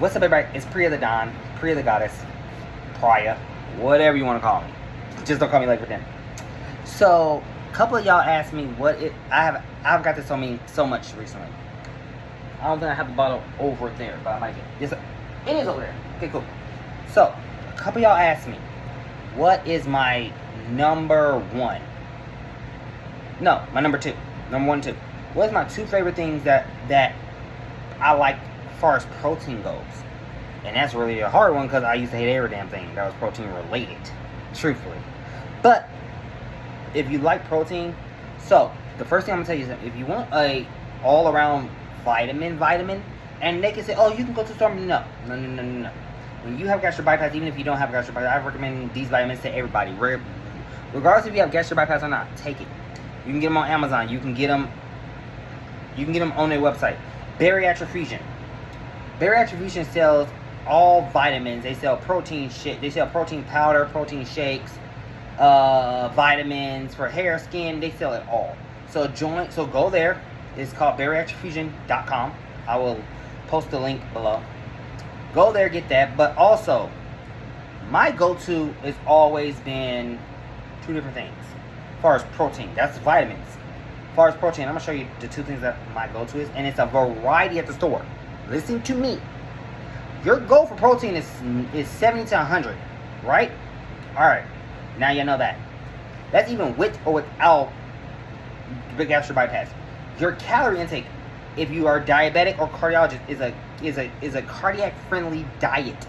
What's up, everybody? It's Priya the Don, Priya the Goddess, Priya, whatever you want to call me. Just don't call me late for dinner. So, a couple of y'all asked me what it. I've got this on me so much recently. I don't think I have the bottle over there, but I might get. Yes, it is over there. Okay, cool. So, a couple of y'all asked me, what is my number one? No, my number two. Number one, two. What is my two favorite things that I like as far as protein goes? And that's really a hard one because I used to hate every damn thing that was protein related, truthfully. But if you like protein, so the first thing I'm gonna tell you is that if you want a all-around vitamin, and they can say, oh, you can go to the store. No. When you have gastric bypass, even if you don't have gastric bypass, I recommend these vitamins to everybody, regardless if you have gastric bypass or not. Take it. You can get them on Amazon. You can get them on their website. Bariatric Fusion. Bariatric Fusion sells all vitamins. They sell protein shit. They sell protein powder, protein shakes, vitamins for hair, skin. They sell it all. So go there. It's called bariatricfusion.com. I will post the link below. Go there, get that. But also, my go-to has always been two different things. As far as protein, that's vitamins. As far as protein, I'm going to show you the two things that my go-to is. And it's a variety at the store. Listen to me. Your goal for protein is 70 to 100, right? Alright, now you know that. That's even with or without the gastric bypass. Your calorie intake, if you are diabetic or cardiologist, is a cardiac friendly diet.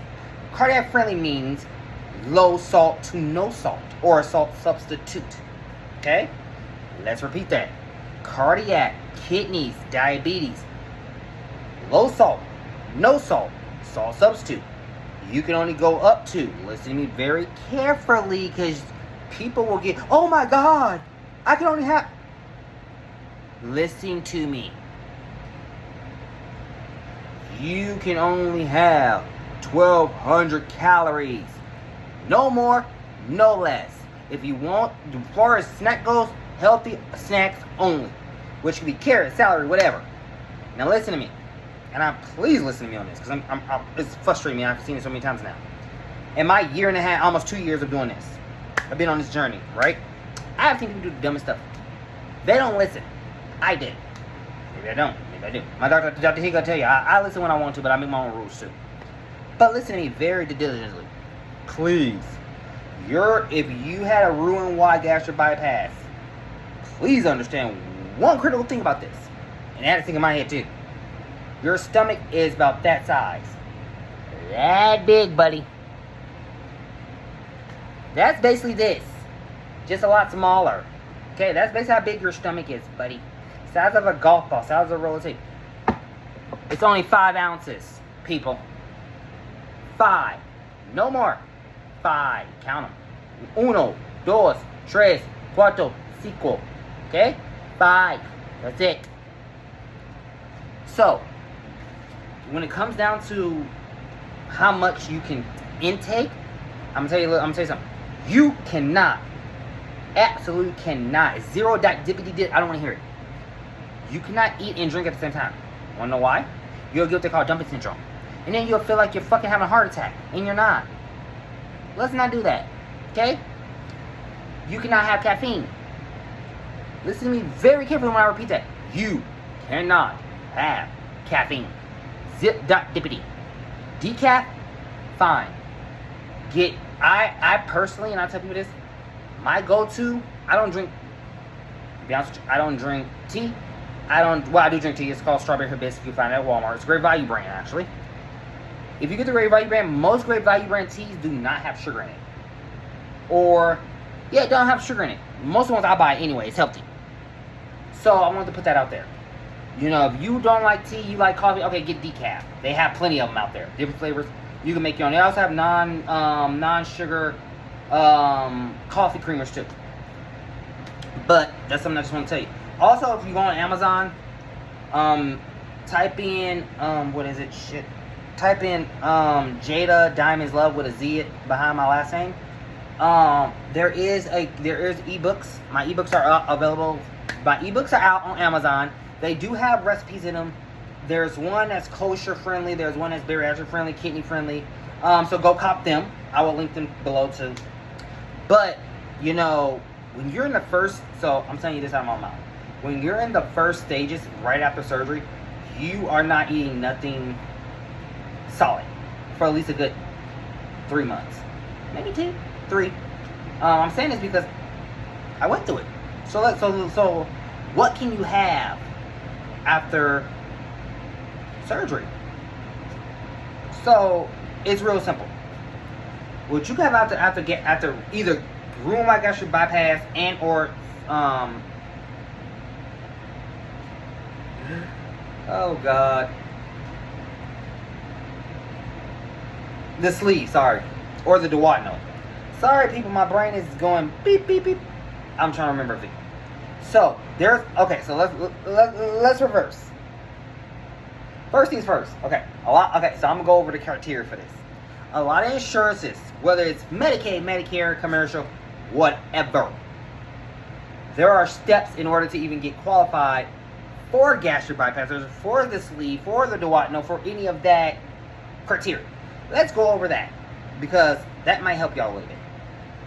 Cardiac friendly means low salt to no salt, or a salt substitute. Okay? Let's repeat that. Cardiac, kidneys, diabetes, low salt, no salt, salt substitute. You can only go up to, listen to me very carefully, because people will get, oh my God, I can only have, listen to me. You can only have 1,200 calories. No more, no less. If you want, as far as snack goes, healthy snacks only. Which could be carrot, celery, whatever. Now listen to me. And please listen to me on this, because it's frustrating me. I've seen it so many times now. In my year and a half, almost 2 years of doing this, I've been on this journey, right? I have seen people do the dumbest stuff. They don't listen. I did. Maybe I don't. Maybe I do. My doctor, Dr. Higa, will tell you, I listen when I want to, but I make my own rules too. But listen to me very diligently. Please. If you had a Roux-en-Y gastric bypass, please understand one critical thing about this. And I had to think in my head too. Your stomach is about that size. That big, buddy. That's basically this. Just a lot smaller. Okay, that's basically how big your stomach is, buddy. Size of a golf ball, size of a roll of tape. It's only 5 ounces, people. 5. No more. 5. Count them. 1, 2, 3, 4, 5. Okay? 5. That's it. So, when it comes down to how much you can intake, I'm gonna tell you something. You cannot, absolutely cannot, zero dot dippity dip, I don't want to hear it. You cannot eat and drink at the same time. Wanna know why? You'll get what they call dumping syndrome. And then you'll feel like you're fucking having a heart attack, and you're not. Let's not do that, okay? You cannot have caffeine. Listen to me very carefully when I repeat that. You cannot have caffeine. Zip dot dippity. Decaf, fine. I personally, and I tell people this, my go-to, I don't drink, to be honest with you, I don't drink tea. I do drink tea. It's called Strawberry Hibiscus. You can find it at Walmart. It's a great value brand, actually. If you get the great value brand, most great value brand teas do not have sugar in it. Or, yeah, it don't have sugar in it. Most of the ones I buy anyway, it's healthy. So I wanted to put that out there. You know, if you don't like tea, you like coffee, okay, get decaf. They have plenty of them out there. Different flavors. You can make your own. They also have non-sugar coffee creamers too. But that's something I just want to tell you. Also, if you go on Amazon, type in what is it? Shit. Type in Jada Diamonds Love with a Z behind my last name. There is ebooks. My ebooks are available. My ebooks are out on Amazon. They do have recipes in them There's one that's kosher friendly. There's one that's bariatric friendly, kidney friendly. So go cop them. I will link them below too. But, you know, when you're in the first, so I'm telling you this out of my mouth. When you're in the first stages right after surgery, you are not eating nothing solid for at least a good 3 months. Maybe 2, 3. I'm saying this because I went through it. So what can you have after surgery? So it's real simple. What you have after either room-wide gastric bypass and or oh god, the sleeve, sorry, or the duodenal. Sorry, people, my brain is going beep beep beep. I'm trying to remember everything. So there's so let's reverse. First things first. Okay, so I'm gonna go over the criteria for this. A lot of insurances, whether it's Medicaid, Medicare, commercial, whatever, there are steps in order to even get qualified for gastric bypass, for the sleeve, for the duodenal, for any of that criteria. Let's go over that because that might help y'all a little bit.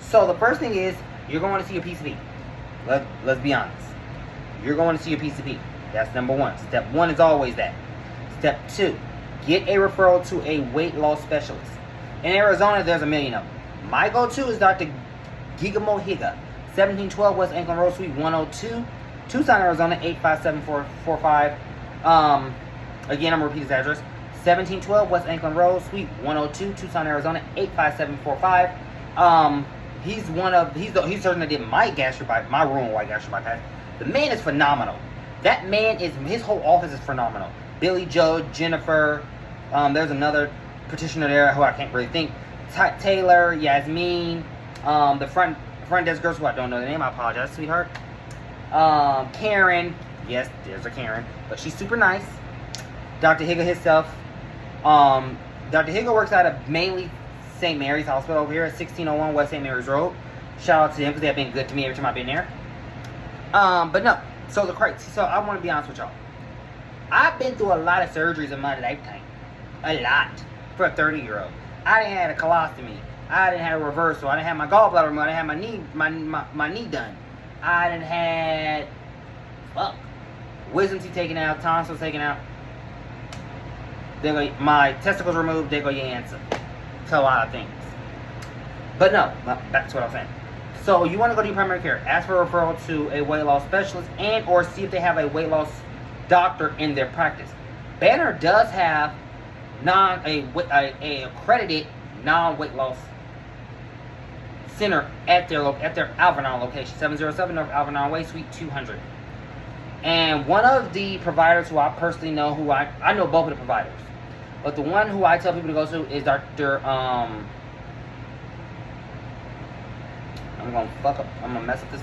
So the first thing is you're going to see your PCP. Let's be honest. You're going to see your PCP. That's number one. Step one is always that. Step two, get a referral to a weight loss specialist. In Arizona, there's a million of them. My go-to is Dr. Gigamo Higa, 1712 West Anklin Road, Suite 102, Tucson, Arizona, 85745. Again, I'm going to repeat his address. 1712 West Anklin Road, Suite 102, Tucson, Arizona, 85745. He's the surgeon that did my room-wide gastric bypass. The man is phenomenal. That man his whole office is phenomenal. Billy Joe, Jennifer, there's another petitioner there who I can't really think. Taylor, Yasmin, the front desk girls who I don't know the name, I apologize, sweetheart. Karen, yes, there's a Karen, but she's super nice. Dr. Higa himself. Dr. Higa works out of mainly St. Mary's Hospital over here at 1601 West St. Mary's Road. Shout out to them because they've been good to me every time I've been there. But no, so I want to be honest with y'all. I've been through a lot of surgeries in my lifetime. A lot. For a 30-year-old. I didn't have a colostomy. I didn't have a reversal. I didn't have my gallbladder removed. I didn't have my knee done. I didn't had wisdom teeth taken out, tonsils taken out. My testicles removed. There go your answer to a lot of things. But no, that's what I'm saying. So you want to go to your primary care. Ask for a referral to a weight loss specialist and or see if they have a weight loss doctor in their practice. Banner does have a accredited non-weight loss center at their Alvernon location, 707 North Alvernon Way, Suite 200. And one of the providers who I personally know, I know both of the providers, but the one who I tell people to go to is Dr. I'm gonna mess up this.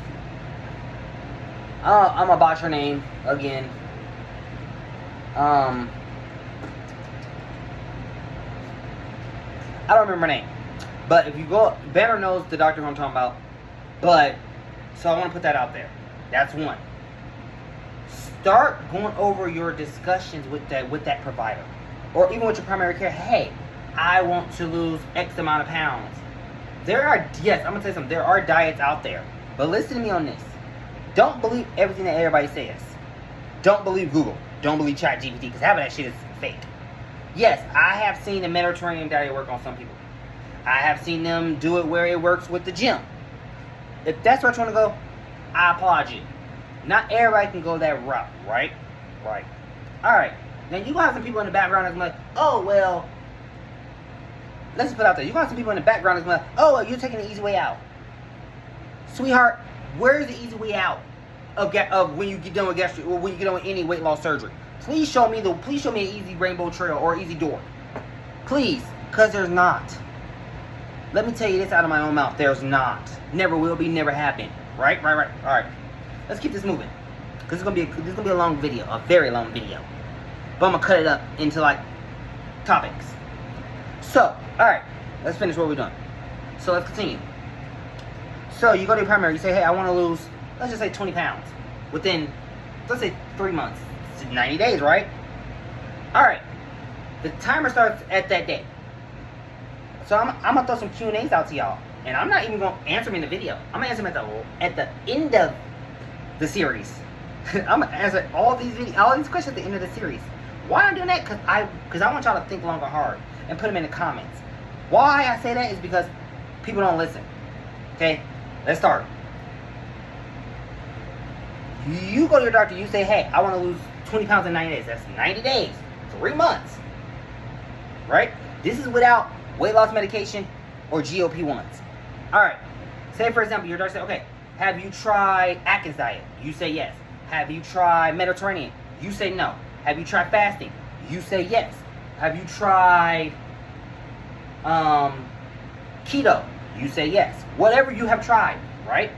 I'm gonna botch her name again. I don't remember her name. But if you go, Banner knows the doctor who I'm talking about. But, so I want to put that out there. That's one. Start going over your discussions with that provider. Or even with your primary care. Hey, I want to lose X amount of pounds. I'm going to tell you something. There are diets out there. But listen to me on this. Don't believe everything that everybody says. Don't believe Google. Don't believe ChatGPT. Because half of that shit is fake. Yes, I have seen the Mediterranean diet work on some people. I have seen them do it where it works with the gym. If that's where you want to go, I applaud you. Not everybody can go that route, right? Right. Alright. Now you got some people in the background that's like, oh, well, let's just put it out there. You got some people in the background that's like, oh, well, you're taking the easy way out. Sweetheart, where's the easy way out of when you get done with gastric, or when you get done with any weight loss surgery? Please show me an easy rainbow trail or easy door. Please, because there's not. Let me tell you this out of my own mouth. There's not. Never will be, never happen. Right? Alright. Let's keep this moving. Because this is gonna be a long video. A very long video. But I'm gonna cut it up into like topics. So, alright. Let's finish what we're doing. So let's continue. So you go to your primary, you say, hey, I want to lose, let's just say 20 pounds. Within, let's say 3 months. 90 days, right? Alright. The timer starts at that day. So I'm going to throw some Q&As out to y'all. And I'm not even going to answer them in the video. I'm going to answer them at the end of the series. I'm going to answer all these questions at the end of the series. Why I'm doing that? Because I want y'all to think long and hard. And put them in the comments. Why I say that is because people don't listen. Okay? Let's start. You go to your doctor, you say, hey, I want to lose 20 pounds in 90 days. That's 90 days. 3 months. Right? This is without weight loss medication or GLP-1s. Alright. Say, for example, your doctor said, okay, have you tried Atkins diet? You say yes. Have you tried Mediterranean? You say no. Have you tried fasting? You say yes. Have you tried keto? You say yes. Whatever you have tried, right?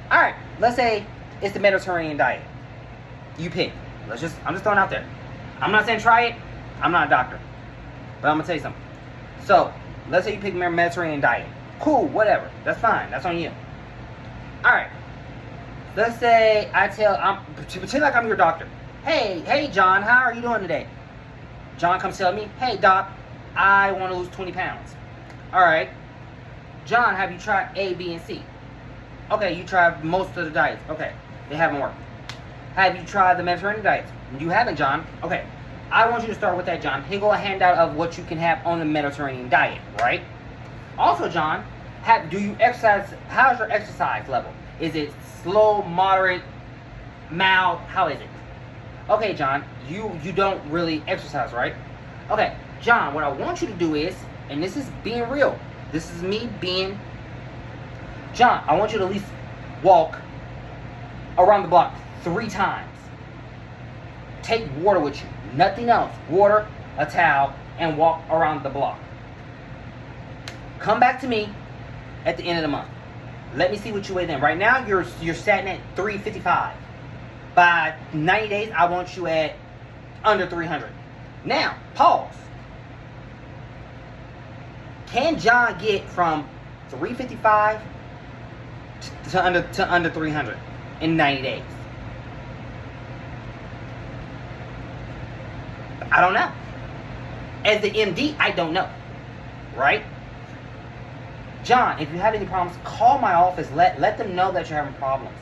Alright, let's say it's the Mediterranean diet. You pick. I'm just throwing it out there. I'm not saying try it. I'm not a doctor. But I'm going to tell you something. So, let's say you pick Mediterranean diet. Cool, whatever. That's fine. That's on you. Alright. Let's say pretend like I'm your doctor. Hey, John, how are you doing today? John comes tell me, hey, doc, I want to lose 20 pounds. Alright. John, have you tried A, B, and C? Okay, you tried most of the diets. Okay, they haven't worked. Have you tried the Mediterranean diets? You haven't, John. Okay, I want you to start with that, John. Here go a handout of what you can have on the Mediterranean diet, right? Also, John, do you exercise? How's your exercise level? Is it slow, moderate, mild? How is it? Okay, John, you don't really exercise, right? Okay, John, what I want you to do is, and this is being real. This is me being John, I want you to at least walk around the block 3 times. Take water with you. Nothing else. Water, a towel, and walk around the block. Come back to me at the end of the month. Let me see what you weigh then. Right now, you're sitting at 355. By 90 days, I want you at under 300. Now, pause. Can John get from 355 to under 300 in 90 days? I don't know. As the MD, I don't know. Right? John, if you have any problems, call my office. Let them know that you're having problems.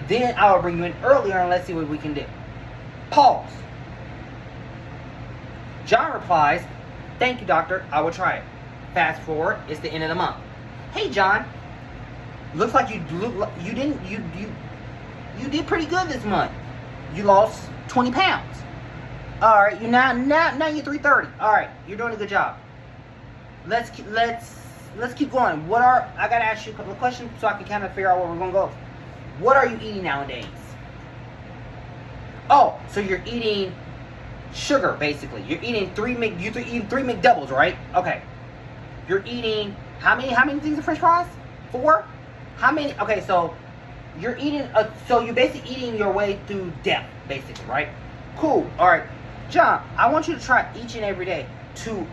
Then I will bring you in earlier and let's see what we can do. Pause. John replies, thank you, doctor. I will try it. Fast forward, it's the end of the month. Hey, John. Looks like you did pretty good this month. You lost 20 pounds. All right, you now you're 330. All right, you're doing a good job. Let's keep going. I gotta ask you a couple of questions so I can kind of figure out where we're gonna go. What are you eating nowadays? Oh, so you're eating sugar basically. You're eating three McDoubles, right? Okay. You're eating how many things of French fries? 4? How many? Okay, so you're eating. So you're basically eating your way through death, basically, right? Cool. All right, John. I want you to try each and every day to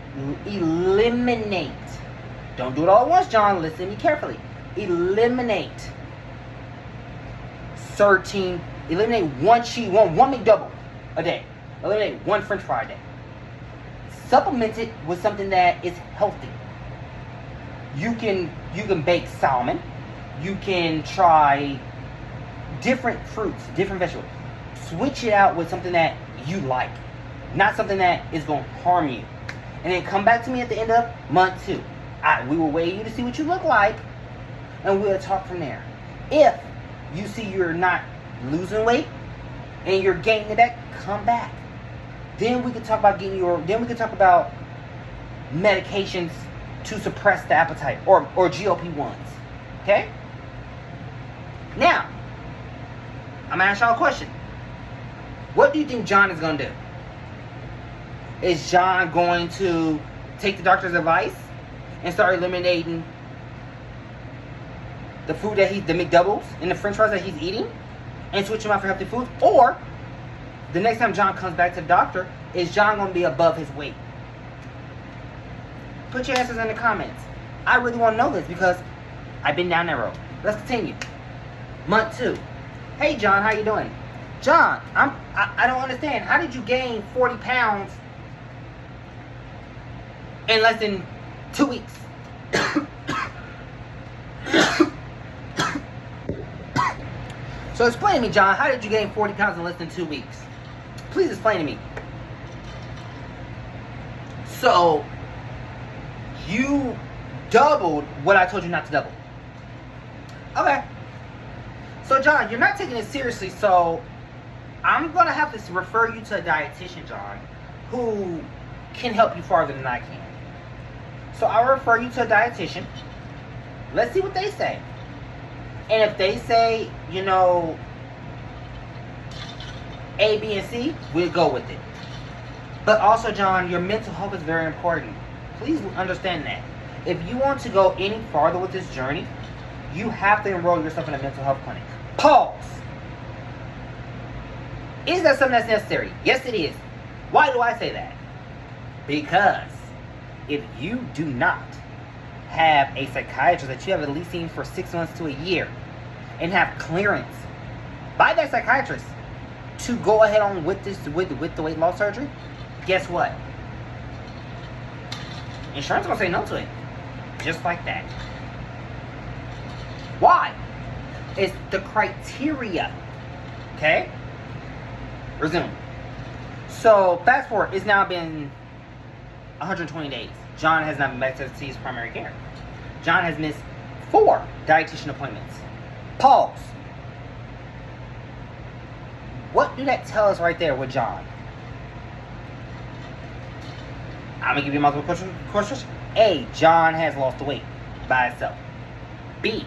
eliminate. Don't do it all at once, John. Listen to me carefully. Eliminate one McDouble a day. Eliminate 1 French fry a day. Supplement it with something that is healthy. You can bake salmon. You can try different fruits, different vegetables. Switch it out with something that you like, not something that is going to harm you. And then come back to me at the end of month 2. We will weigh you to see what you look like, and we'll talk from there. If you see you're not losing weight and you're gaining it back, come back. Then we can talk about about medications to suppress the appetite or GLP-1s. Okay? Now, I'm gonna ask y'all a question. What do you think John is gonna do? Is John going to take the doctor's advice and start eliminating the food the McDoubles and the French fries that he's eating and switch them out for healthy foods? Or the next time John comes back to the doctor, is John going to be above his weight? Put your answers in the comments. I really want to know this because I've been down that road. Let's continue. Month 2. Hey, John, how you doing? John, I don't understand. How did you gain 40 pounds in less than 2 weeks? So explain to me, John, how did you gain 40 pounds in less than 2 weeks? Please explain to me. So, you doubled what I told you not to double. Okay. So, John, you're not taking it seriously, so I'm going to have to refer you to a dietitian, John, who can help you farther than I can. So, I'll refer you to a dietitian. Let's see what they say. And if they say, you know, A, B, and C, we'll go with it. But also, John, your mental health is very important. Please understand that. If you want to go any farther with this journey, you have to enroll yourself in a mental health clinic. Pause. Is that something that's necessary? Yes, it is. Why do I say that? Because if you do not have a psychiatrist that you have at least seen for 6 months to a year and have clearance by that psychiatrist to go ahead on with the weight loss surgery, guess what? Insurance is going to say no to it. Just like that. Why? It's the criteria. Okay? Resume. So, fast forward. It's now been 120 days. John has not been back to see his primary care. John has missed 4 dietitian appointments. Pause. What do that tell us right there with John? I'm going to give you multiple questions. A, John has lost the weight by itself. B,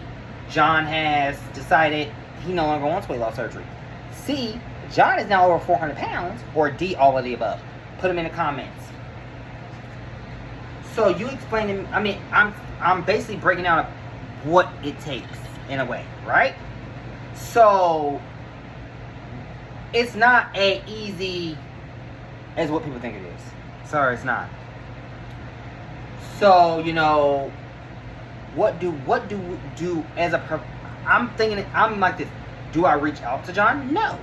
John has decided he no longer wants weight loss surgery. C, John is now over 400 pounds. Or D, all of the above. Put them in the comments. So you explain to me, I mean, I'm basically breaking down what it takes in a way, right? So it's not as easy as what people think it is. Sorry, it's not. So, you know, what do as a I'm like this. Do I reach out to John? No.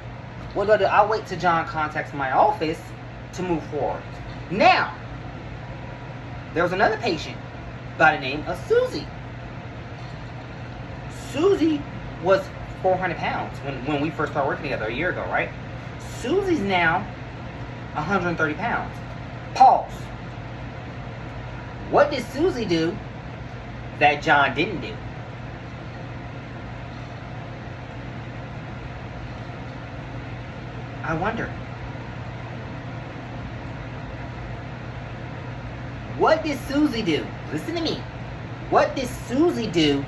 What do I do? I'll wait till John contacts my office to move forward. Now, there was another patient by the name of Susie. Susie was 400 pounds when we first started working together a year ago, right? Susie's now 130 pounds. Pause. What did Susie do that John didn't do? I wonder. What did Susie do? Listen to me. What did Susie do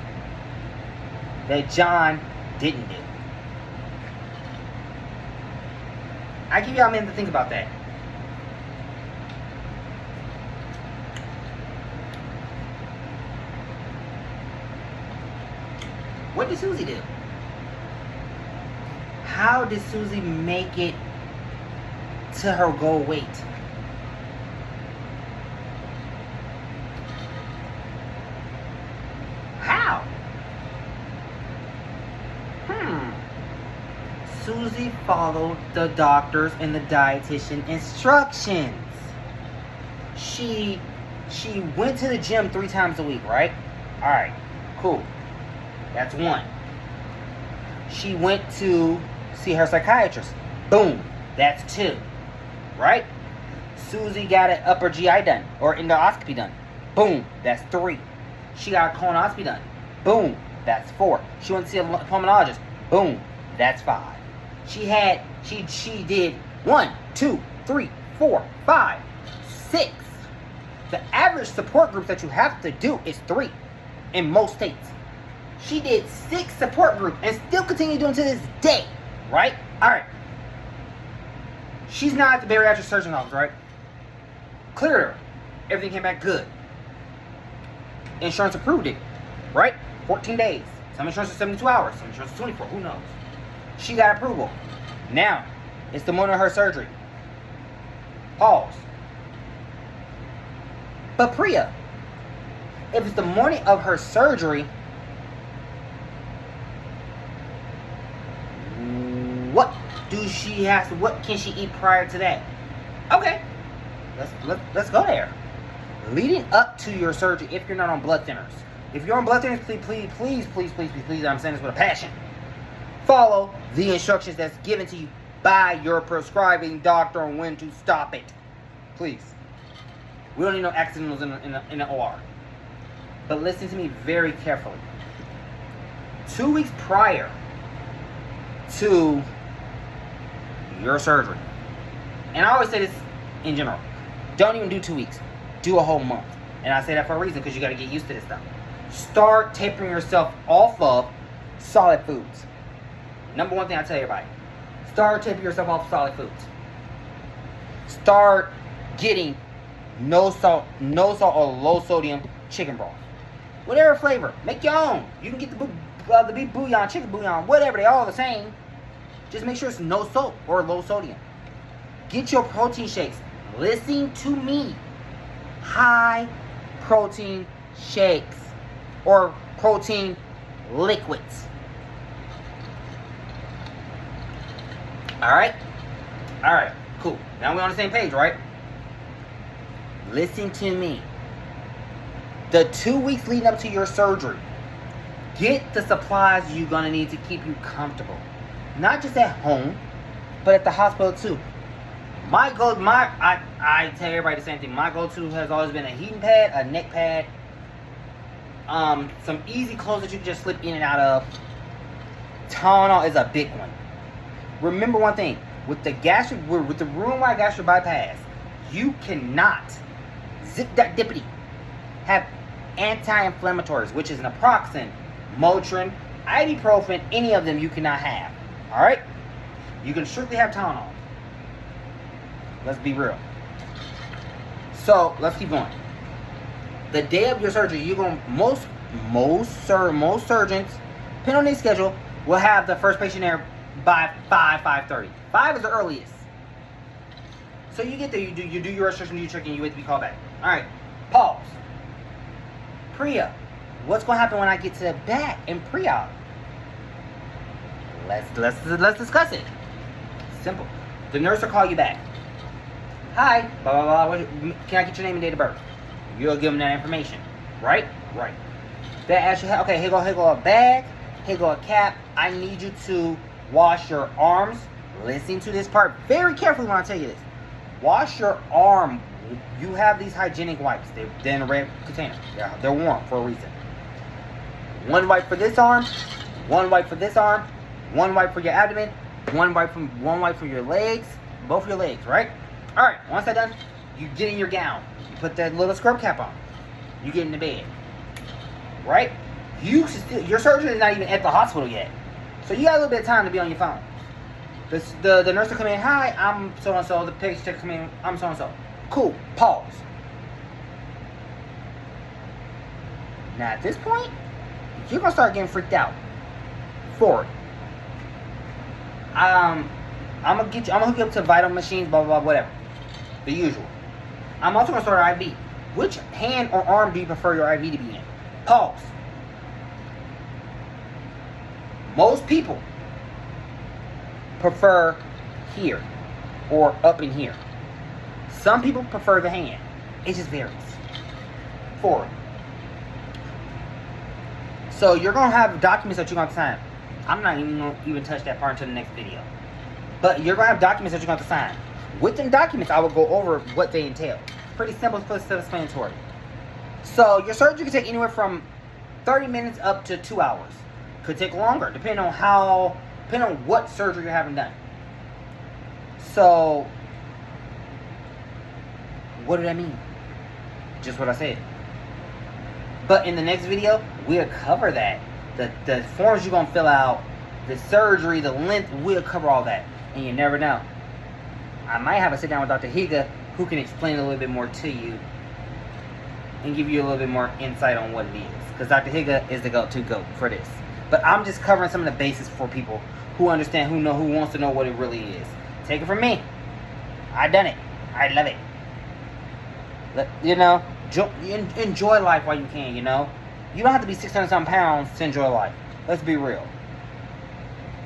that John didn't do? I give y'all a minute to think about that. What did Susie do? How did Susie make it to her goal weight? How? Susie followed the doctor's and the dietitian instructions. She went to the gym 3 times a week, right? Alright, cool. That's 1. She went to see her psychiatrist. Boom. That's 2. Right? Susie got an upper GI done. Or endoscopy done. Boom. That's 3. She got a colonoscopy done. Boom. That's 4. She went to see a pulmonologist. Boom. That's 5. She did 1, 2, 3, 4, 5, 6. The average support groups that you have to do is 3 in most states. She did 6 support groups and still continue doing to this day. Right? Alright. She's not at the bariatric surgeon's office, right? Cleared her. Everything came back good. Insurance approved it. Right? 14 days. Some insurance is 72 hours. Some insurance is 24. Who knows? She got approval. Now, it's the morning of her surgery. Pause. But Priya, if it's the morning of her surgery, what What can she eat prior to that? Okay, let's go there. Leading up to your surgery, if you're not on blood thinners. If you're on blood thinners, please, I'm saying this with a passion. Follow the instructions that's given to you by your prescribing doctor on when to stop it. Please. We don't need no accidentals in the OR. But listen to me very carefully. 2 weeks prior to your surgery, and I always say this in general, don't even do 2 weeks. Do a whole month. And I say that for a reason, because you got to get used to this stuff. Start tapering yourself off of solid foods. Number one thing I tell everybody. Start tapering yourself off solid foods. Start getting no salt or low sodium chicken broth. Whatever flavor. Make your own. You can get the beef bouillon, chicken bouillon, whatever. They're all the same. Just make sure it's no salt or low sodium. Get your protein shakes. Listen to me. High protein shakes or protein liquids. Alright, cool. Now we're on the same page, right? Listen to me. The 2 weeks leading up to your surgery, get the supplies you're gonna need to keep you comfortable. Not just at home, but at the hospital too. I tell everybody the same thing. My go-to has always been a heating pad, a neck pad, some easy clothes that you can just slip in and out of. Tylenol is a big one. Remember one thing, with the room-wide gastric bypass, you cannot zip that dippity have anti-inflammatories, which is naproxen, Motrin, ibuprofen. Any of them you cannot have. All right, you can strictly have Tylenol. Let's be real. So let's keep going. The day of your surgery, you're going most surgeons, depending on their schedule, will have the first patient there by 5:30. 5 is the earliest. So you get there, you do your registration, you check in, you wait to be called back. All right, pause. Pre-op. What's going to happen when I get to the back in pre-op? Let's discuss it. Simple. The nurse will call you back. Hi, blah, blah, blah. Can I get your name and date of birth? You'll give them that information. Right? Right. They ask you, okay, here go a bag. Here go a cap. I need you to wash your arms. Listen to this part very carefully when I tell you this. Wash your arm. You have these hygienic wipes. They're in a red container. They're warm for a reason. One wipe for this arm. One wipe for this arm. One wipe for your abdomen. One wipe for your legs. Both of your legs, right? Alright, once that's done, you get in your gown. You put that little scrub cap on. You get in the bed. Right? Your surgeon is not even at the hospital yet. So you got a little bit of time to be on your phone. The nurse will come in, hi, I'm so-and-so. The patient will come in, I'm so-and-so. Cool, pause. Now at this point, you're going to start getting freaked out. Forward. I'm gonna hook you up to vital machines, blah, blah, blah, whatever. The usual. I'm also gonna start an IV. Which hand or arm do you prefer your IV to be in? Pause. Most people prefer here or up in here. Some people prefer the hand. It just varies. Forward. So you're gonna have documents that you're gonna sign. I'm not even gonna touch that part until the next video. But you're going to have documents that you're going to have to sign. With them documents, I will go over what they entail. Pretty simple, self-explanatory. So your surgery can take anywhere from 30 minutes up to 2 hours. Could take longer, depending on what surgery you're having done. So, what did I mean? Just what I said. But in the next video, we'll cover that. The forms you're going to fill out, the surgery, the length, we'll cover all that. And you never know. I might have a sit down with Dr. Higa who can explain a little bit more to you and give you a little bit more insight on what it is. Because Dr. Higa is the go-to goat for this. But I'm just covering some of the basics for people who understand, who wants to know what it really is. Take it from me. I done it. I love it. Enjoy life while you can, You don't have to be 600-something pounds to enjoy life. Let's be real.